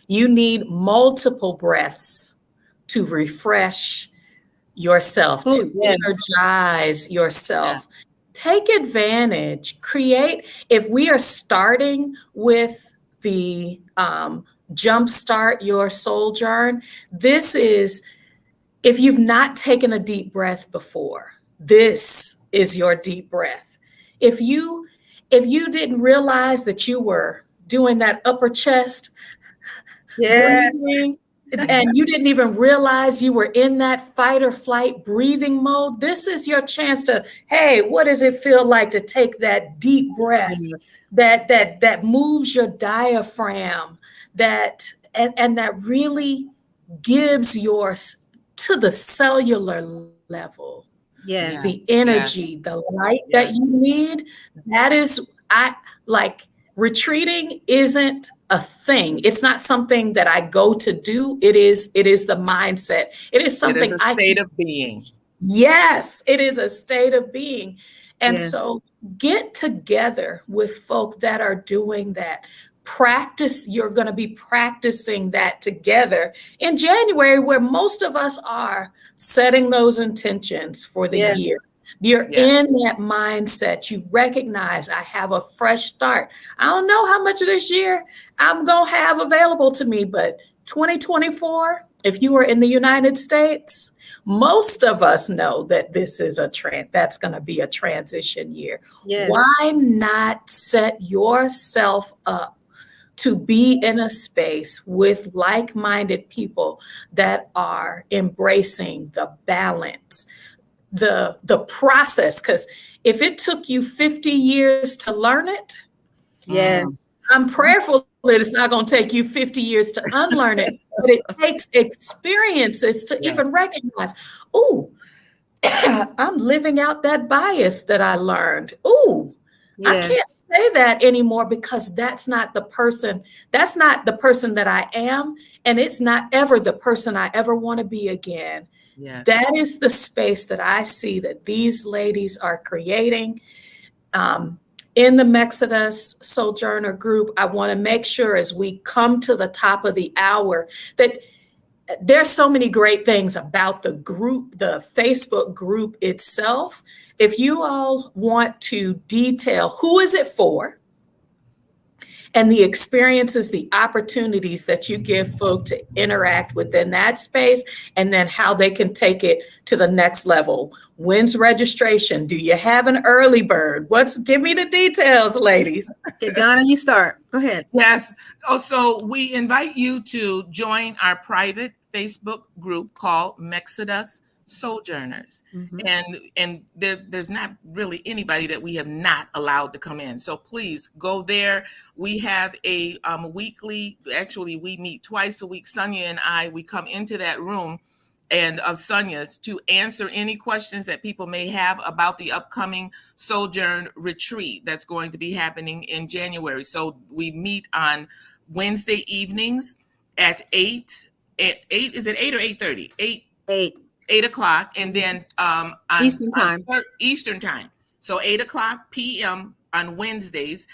You need multiple breaths to refresh yourself, to
Yes.
energize yourself. Take advantage, create. If we are starting with the Jumpstart Your Souljourn, this is, if you've not taken a deep breath before, this is your deep breath. If you didn't realize that you were doing that upper chest breathing, and you didn't even realize you were in that fight or flight breathing mode, this is your chance to, hey, what does it feel like to take that deep breath that moves your diaphragm, and that really gives yours to the cellular level,
Yes.
the energy, the light that you need. That is, retreating isn't a thing. It's not something that I go to do. It is the mindset. It is something
a state of being.
Yes, it is a state of being. And
Yes.
so get together with folk that are doing that. Practice. You're going to be practicing that together in January, where most of us are setting those intentions for the
Yes.
year. You're in that mindset. You recognize, I have a fresh start. I don't know how much of this year I'm going to have available to me, but 2024, if you are in the United States, most of us know that this is that's going to be a transition year.
Yes.
Why not set yourself up to be in a space with like-minded people that are embracing the balance, the process? Because if it took you 50 years to learn it,
Yes.
I'm prayerful that it's not going to take you 50 years to unlearn it, but it takes experiences to even recognize, oh, I'm living out that bias that I learned. Oh, I
Yes.
can't say that anymore because that's not the person that I am, and it's not ever the person I ever want to be again.
Yes.
That is the space that I see that these ladies are creating. In the MEXodus Sojourner group, I want to make sure as we come to the top of the hour that there's so many great things about the group, the Facebook group itself. If you all want to detail who is it for, and the experiences, the opportunities that you give folk to interact within that space, and then how they can take it to the next level. When's registration? Do you have an early bird? Give me the details, ladies.
Okay, Donna, you start. Go ahead.
Yes. So we invite you to join our private Facebook group called MEXodus Sojourners. And there's not really anybody that we have not allowed to come in. So please go there. We have a weekly, actually we meet twice a week. Sonia and I, we come into that room and of Sonia's to answer any questions that people may have about the upcoming Sojourn retreat that's going to be happening in January. So we meet on Wednesday evenings at 8. Is it 8 or 8:30? 8 o'clock, and then on
Eastern time.
Eastern time. So 8 o'clock p.m. on Wednesdays,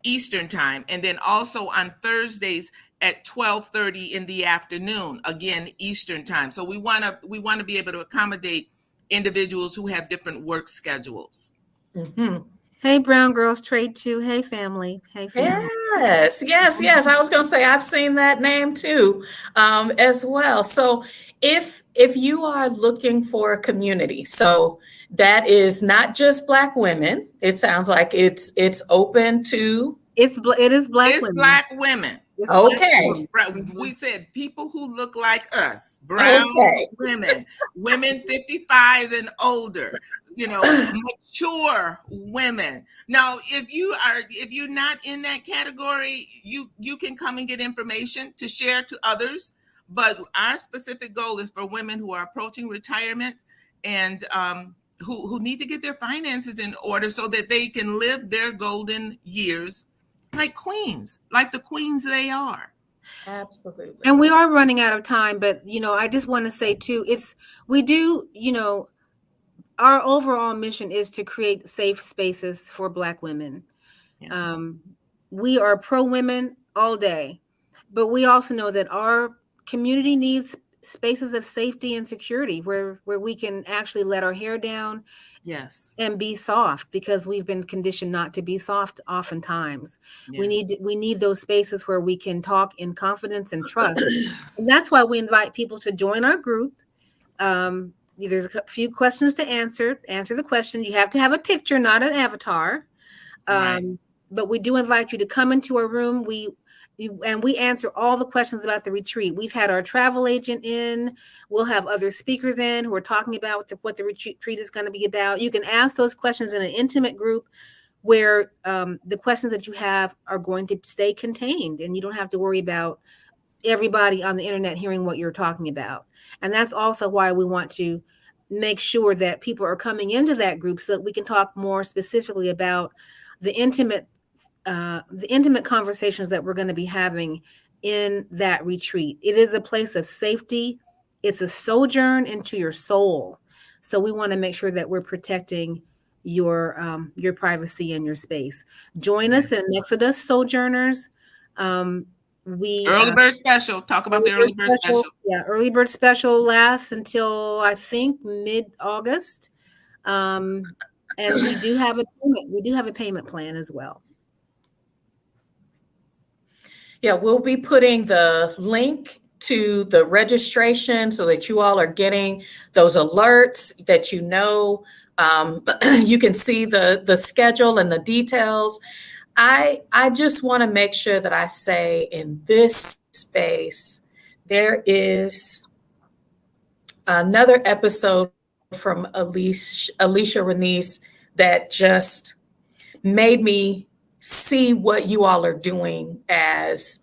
Eastern time, and then also on Thursdays at 12:30 in the afternoon, again Eastern time. So we want to be able to accommodate individuals who have different work schedules.
Mm-hmm.
Hey, Brown Girls Trade 2. Hey, family. Hey, family.
Yes. I was going to say I've seen that name too, as well. So if you are looking for a community, so that is not just Black women. It sounds like it's open to.
It is Black
It's
women.
Black women.
It's Black
Okay.
women.
We said people who look like us, brown
Okay.
women 55 and older, mature women. Now, if you're not in that category, you can come and get information to share to others. But our specific goal is for women who are approaching retirement and who need to get their finances in order so that they can live their golden years like queens, like the queens they are.
Absolutely.
And we are running out of time, but I just want to say too, our overall mission is to create safe spaces for Black women.
Yeah.
We are pro women all day, but we also know that our community needs spaces of safety and security where we can actually let our hair down.
Yes.
And be soft, because we've been conditioned not to be soft oftentimes.
Yes.
We need those spaces where we can talk in confidence and trust. And that's why we invite people to join our group. There's a few questions to answer. Answer the question. You have to have a picture, not an avatar.
Right.
But we do invite you to come into our room. We answer all the questions about the retreat. We've had our travel agent in. We'll have other speakers in who are talking about what the retreat is going to be about. You can ask those questions in an intimate group where the questions that you have are going to stay contained, and you don't have to worry about everybody on the internet hearing what you're talking about. And that's also why we want to make sure that people are coming into that group so that we can talk more specifically about the intimate conversations that we're going to be having in that retreat. It is a place of safety. It's a sojourn into your soul. So we want to make sure that we're protecting your privacy and your space. Join us in MEXodus Sojourners.
Early bird special. Talk about the early bird special.
Yeah, early bird special lasts until I think mid-August. And we do have a payment plan as well.
Yeah, we'll be putting the link to the registration so that you all are getting those alerts that you can see the schedule and the details. I just want to make sure that I say in this space, there is another episode from Alicia Renice that just made me see what you all are doing as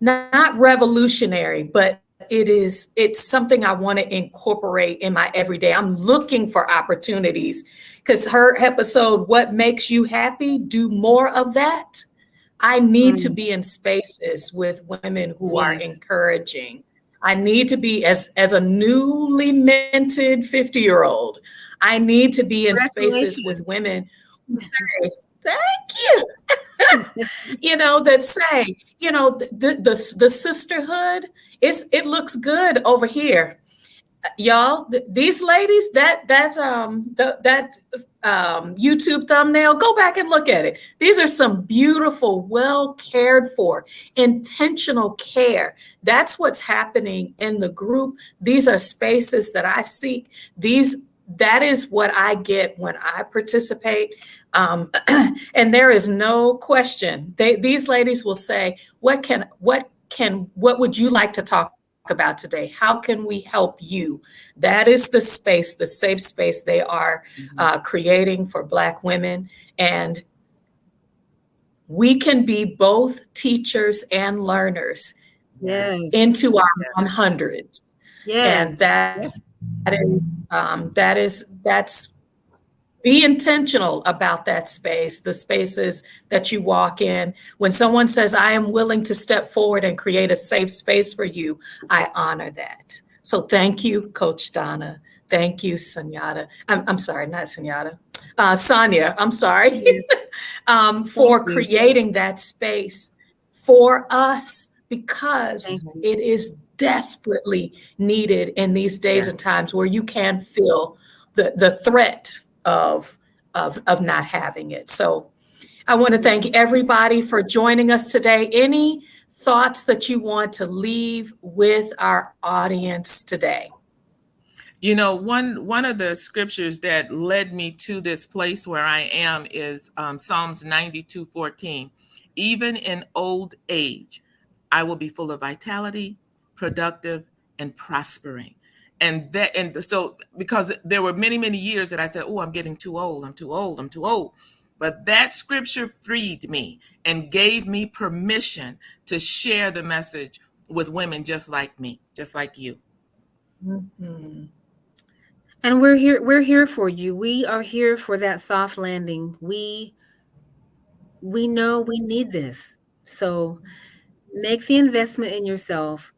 not revolutionary, but it's something I want to incorporate in my everyday. I'm looking for opportunities because her episode, What Makes You Happy? Do more of that. I need to be in spaces with women who are encouraging. I need to be, as a newly minted 50-year-old, I need to be in spaces with women who say, thank you. That say, the sisterhood, it looks good over here. Y'all, these ladies, that YouTube thumbnail, go back and look at it. These are some beautiful, well cared for, intentional care. That's what's happening in the group. These are spaces that I seek. That is what I get when I participate. And there is no question. These ladies will say, what would you like to talk about today? How can we help you? That is the space, the safe space they are creating for Black women. And we can be both teachers and learners into our 100s.
Yes.
And that's be intentional about that space, the spaces that you walk in. When someone says, I am willing to step forward and create a safe space for you, I honor that. So thank you, Coach Donna. Thank you, Sunyata. I'm sorry, not Sunyata. Sonia, I'm sorry, for creating that space for us, because it is desperately needed in these days and times where you can feel the threat of of not having it. So I want to thank everybody for joining us today. Any thoughts that you want to leave with our audience today?
You know, one of the scriptures that led me to this place where I am is Psalms 92:14. Even in old age, I will be full of vitality, productive, and prospering. And so because there were many years that I said, "Oh, I'm getting too old. I'm too old. I'm too old." But that scripture freed me and gave me permission to share the message with women just like me, just like you.
Mm-hmm.
And we're here for you. We are here for that soft landing. We know we need this. So make the investment in yourself.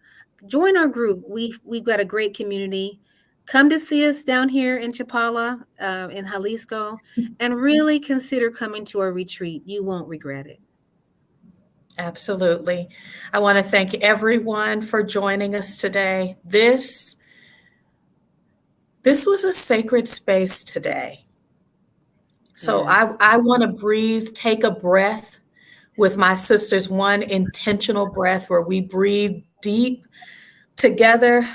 Join our group. We've got a great community. Come to see us down here in Chapala, in Jalisco, and really consider coming to our retreat. You won't regret it.
Absolutely. I want to thank everyone for joining us today. This was a sacred space today. So
Yes.
I want to breathe, take a breath with my sisters, one intentional breath where we breathe deep together.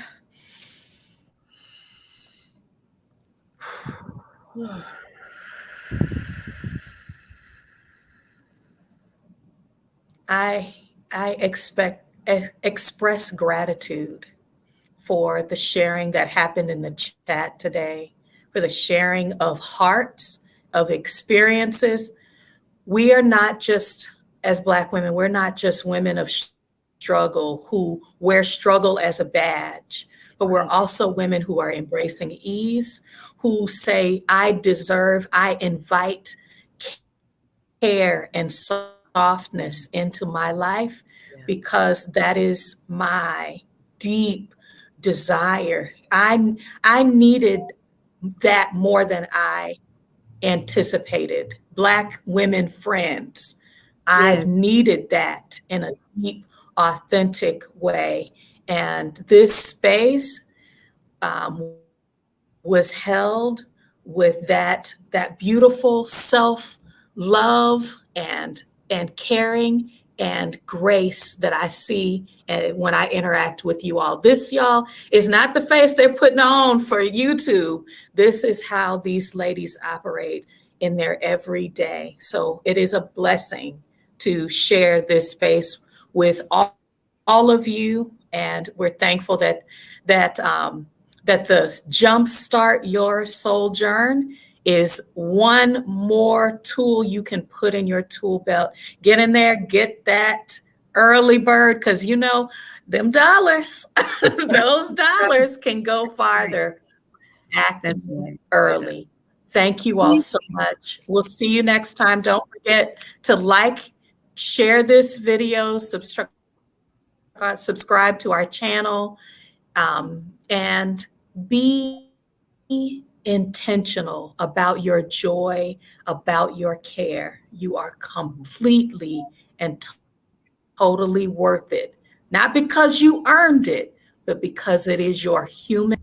I express gratitude for the sharing that happened in the chat today, for the sharing of hearts, of experiences. We are not just, as Black women, we're not just women of struggle who wear struggle as a badge, but we're
Right.
also women who are embracing ease, who say, I deserve, I invite care and softness into my life
Yeah.
because that is my deep desire. I needed that more than I anticipated. Black women friends, I've
Yes.
needed that in a deep, authentic way. And this space um, was held with that beautiful self love and caring and grace that I see when I interact with you all. This, y'all, is not the face they're putting on for YouTube. This is how these ladies operate in their everyday. So it is a blessing to share this space with all of you, and we're thankful that the Jumpstart Your SOULjourn is one more tool you can put in your tool belt. Get in there, get that early bird, because you know, them dollars, those dollars can go farther
That's
acting
right.
early. Thank you all so much. We'll see you next time. Don't forget to like, share this video, subscribe to our channel, and be intentional about your joy, about your care. You are completely and totally worth it. Not because you earned it, but because it is your human